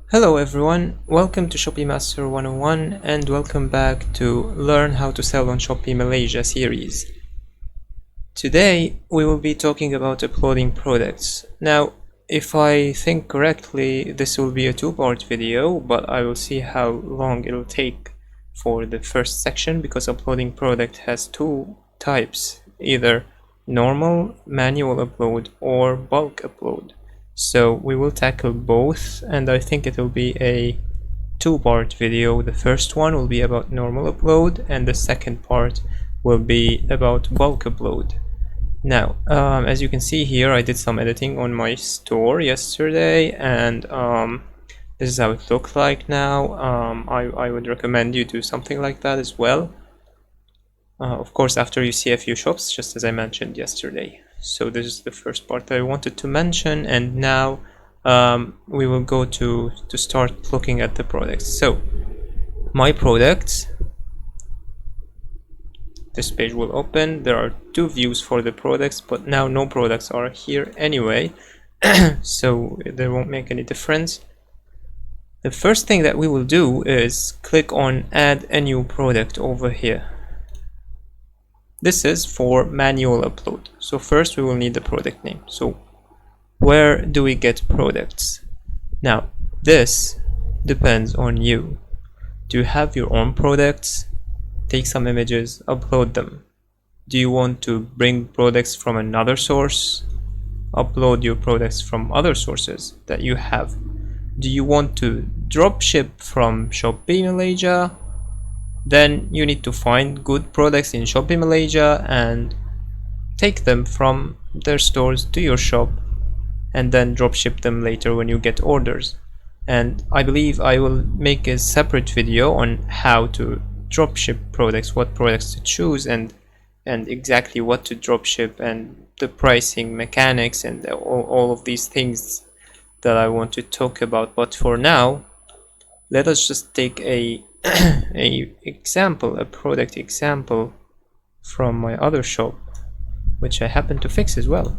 Hello everyone, welcome to Shopee Master 101 and welcome back to Learn How to Sell on Shopee Malaysia series. Today we will be talking about uploading products. Now, if I think correctly, this will be a two-part video, but I will see how long it will take for the first section because uploading product has two types, either normal manual upload or bulk upload. So we will tackle both, and I think it will be a two-part video. The first one will be about normal upload and the second part will be about bulk upload. Now, as you can see here, I did some editing on my store yesterday, and this is how it looks like now. I would recommend you do something like that as well. Of course, after you see a few shops, just as I mentioned yesterday. So this is the first part that I wanted to mention, and now we will go to start looking at the products. So my products, this page will open. There are two views for the products, but now no products are here anyway, so they won't make any difference. The first thing that we will do is click on add a new product over here. This is for manual upload. So first we will need the product name. So where do we get products? Now this depends on you. Do you have your own products? Take some images, upload them. Do you want to bring products from another source? Upload your products from other sources that you have. Do you want to drop ship from Shopee Malaysia? Then you need to find good products in Shopee Malaysia and take them from their stores to your shop and then drop ship them later when you get orders. And I believe I will make a separate video on how to drop ship products, what products to choose, and exactly what to drop ship, and the pricing mechanics, and all of these things that I want to talk about. But for now, let us just take a product example from my other shop, which I happen to fix as well.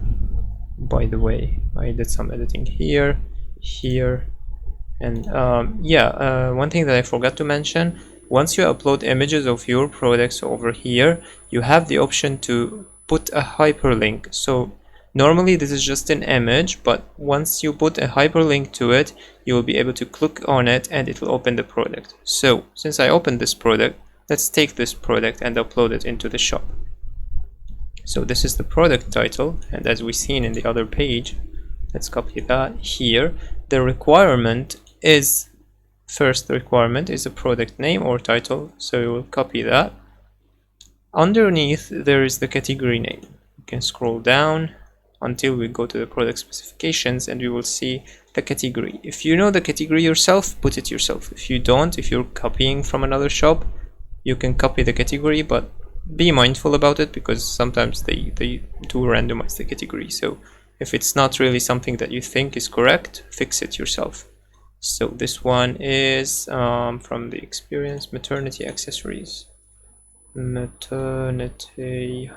By the way, I did some editing here, and one thing that I forgot to mention: once you upload images of your products over here, you have the option to put a hyperlink. So normally this is just an image, but once you put a hyperlink to it, you will be able to click on it and it will open the product. So since I opened this product, let's take this product and upload it into the shop. So this is the product title, and as we've seen in the other page, let's copy that here. The requirement is, first requirement is a product name or title, so we will copy that. Underneath there is the category name. You can scroll down until we go to the product specifications and we will see the category. If you know the category yourself, put it yourself. If you don't, if you're copying from another shop, you can copy the category, but be mindful about it because sometimes they do randomize the category. So if it's not really something that you think is correct, fix it yourself. So this one is from the experience, maternity accessories. Maternity.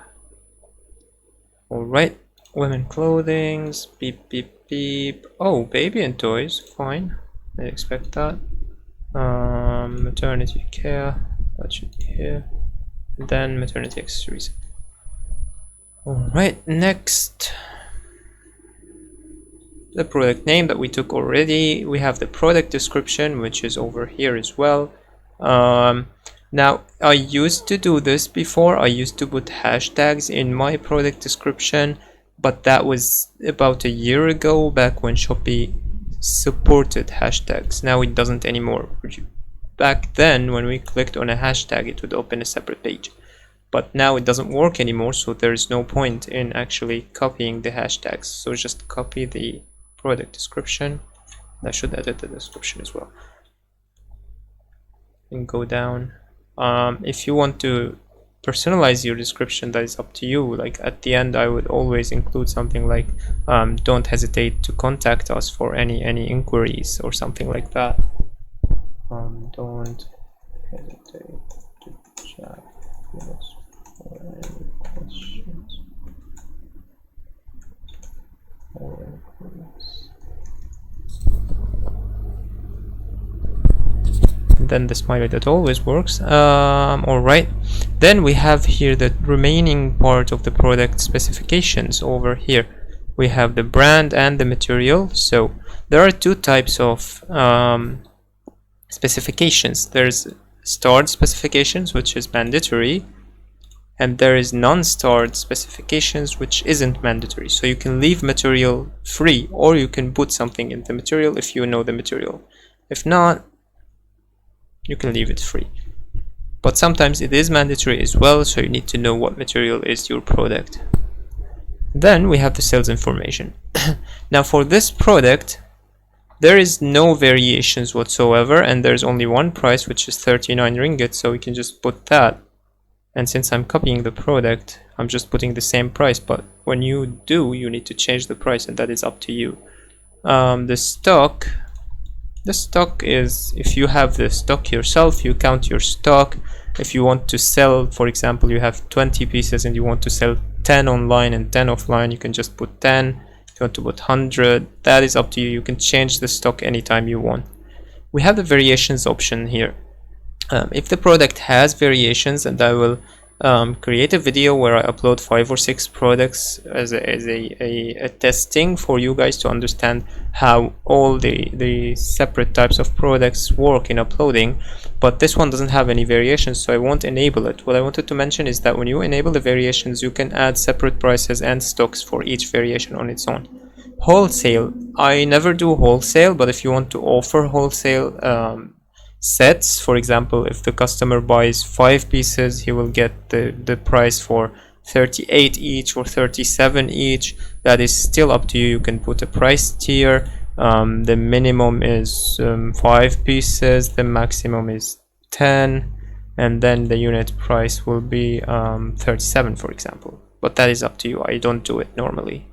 Alright. Women clothings, beep beep beep. Oh, baby and toys, fine. I expect that. Maternity care, that should be here. And then maternity accessories. Alright, next. The product name that we took already. We have the product description, which is over here as well. Now, I used to do this before. I used to put hashtags in my product description, but that was about a year ago, back when Shopee supported hashtags. Now it doesn't anymore. Back then, when we clicked on a hashtag, it would open a separate page. But now it doesn't work anymore, so there is no point in actually copying the hashtags. So just copy the product description. I should edit the description as well. And go down. If you want to personalize your description, that is up to you. Like at the end, I would always include something like don't hesitate to contact us for any inquiries or something like that. Don't hesitate to chat with us for any questions or inquiries. then the smiley that always works. Alright, then we have here the remaining part of the product specifications. Over here we have the brand and the material. So there are two types of specifications. There's starred specifications, which is mandatory, and there is non-starred specifications, which isn't mandatory. So you can leave material free, or you can put something in the material if you know the material. If not, you can leave it free. But sometimes it is mandatory as well, so you need to know what material is your product. Then we have the sales information. Now for this product, there is no variations whatsoever, and there's only one price, which is 39 ringgit, so we can just put that. And since I'm copying the product, I'm just putting the same price, but when you do, you need to change the price, and that is up to you. The stock is, if you have the stock yourself, you count your stock. If you want to sell, for example, you have 20 pieces and you want to sell 10 online and 10 offline, you can just put 10. If you want to put 100, that is up to you. You can change the stock anytime you want. We have the variations option here. If the product has variations, and I will create a video where I upload 5 or 6 products as a testing for you guys to understand how all the separate types of products work in uploading. But this one doesn't have any variations, so I won't enable it. What I wanted to mention is that when you enable the variations, you can add separate prices and stocks for each variation on its own. Wholesale, I never do wholesale, but if you want to offer wholesale sets, for example, if the customer buys 5 pieces, he will get the price for 38 each or 37 each. That is still up to you. You can put a price tier. The minimum is 5 pieces, the maximum is 10, and then the unit price will be 37, for example. But that is up to you. I don't do it normally.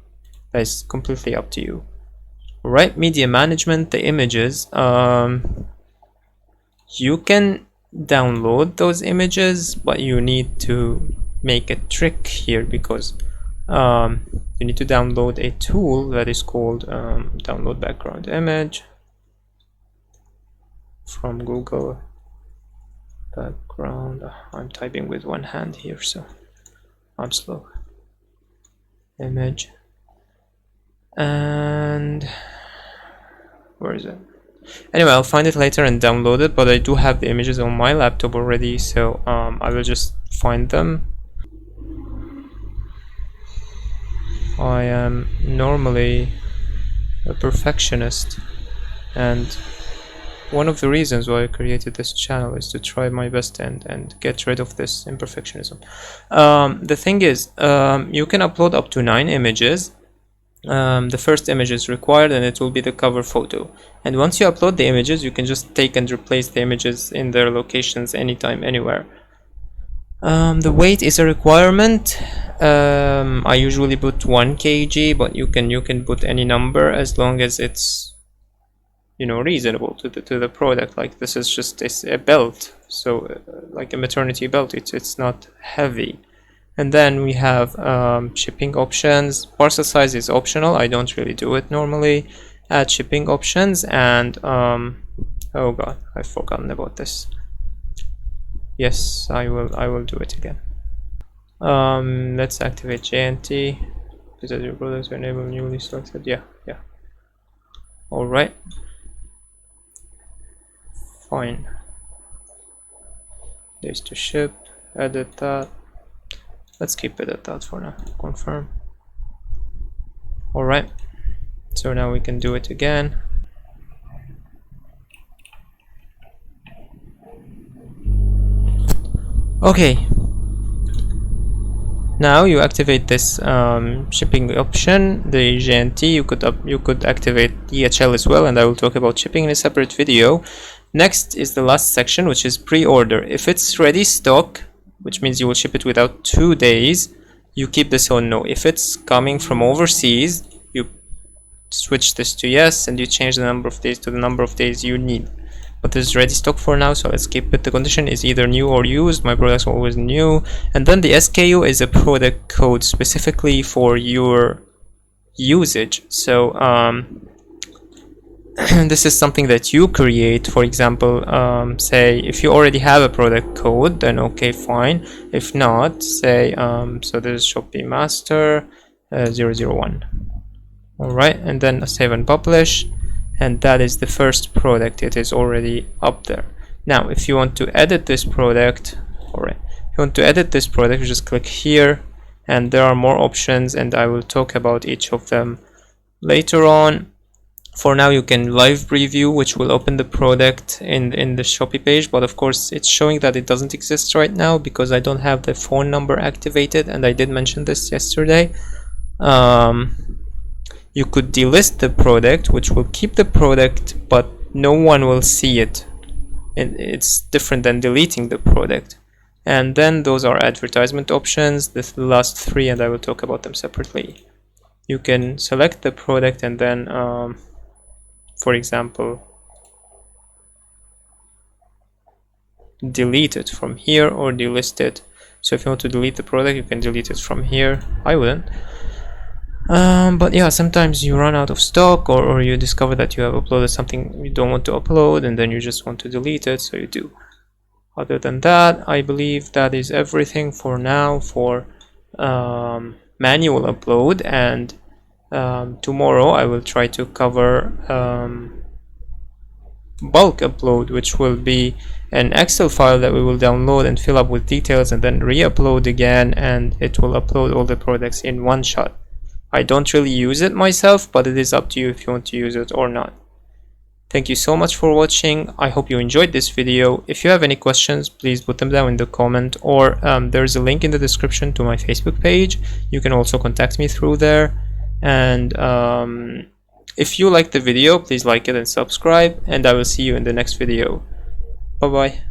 That is completely up to you. Right, media management, the images. You can download those images, but you need to make a trick here, because you need to download a tool that is called download background image from Google background. I'm typing with one hand here, so I'm slow. Image, and where is it? Anyway, I'll find it later and download it, but I do have the images on my laptop already, so I will just find them. I am normally a perfectionist, and one of the reasons why I created this channel is to try my best and get rid of this imperfectionism. The thing is, you can upload up to 9 images. The first image is required, and it will be the cover photo. And once you upload the images, you can just take and replace the images in their locations anytime, anywhere. The weight is a requirement. I usually put 1 kg, but you can put any number as long as it's, you know, reasonable to the product. Like this is just a belt, so like a maternity belt. It's not heavy. And then we have shipping options. Parcel size is optional. I don't really do it normally. Add shipping options, and oh god, I've forgotten about this. Yes, I will do it again. Let's activate JNT. Visit your products to enable newly selected. Yeah. All right. Fine. Days to ship. Edit that. Let's keep it at that for now. Confirm. Alright, so now we can do it again. Okay, now you activate this shipping option, the JNT. You could activate DHL as well, and I will talk about shipping in a separate video. Next is the last section, which is pre-order. If it's ready stock, which means you will ship it without 2 days, you keep this on no. If it's coming from overseas, you switch this to yes, and you change the number of days to the number of days you need. But this is ready stock for now, so let's keep it. The condition is either new or used. My products are always new. And then the SKU is a product code specifically for your usage. So this is something that you create. For example, say if you already have a product code, then okay, fine. If not, say so there's Shopee Master 001. All right, and then save and publish, and that is the first product. It is already up there. Now if you want to edit this product, all right, if you want to edit this product, you just click here, and there are more options, and I will talk about each of them later on. For now, you can live preview, which will open the product in the Shopee page, but of course it's showing that it doesn't exist right now because I don't have the phone number activated, and I did mention this yesterday. You could delist the product, which will keep the product, but no one will see it. It's different than deleting the product. And then those are advertisement options, the last three, and I will talk about them separately. You can select the product and then for example, delete it from here or delist it. So if you want to delete the product, you can delete it from here. I wouldn't. But yeah, sometimes you run out of stock, or you discover that you have uploaded something you don't want to upload, and then you just want to delete it, so you do. Other than that, I believe that is everything for now for manual upload, and tomorrow I will try to cover bulk upload, which will be an Excel file that we will download and fill up with details and then re-upload again, and it will upload all the products in one shot. I don't really use it myself, but it is up to you if you want to use it or not. Thank you so much for watching. I hope you enjoyed this video. If you have any questions, please put them down in the comment, or there's a link in the description to my Facebook page. You can also contact me through there. And if you like the video, please like it and subscribe, and I will see you in the next video. Bye bye.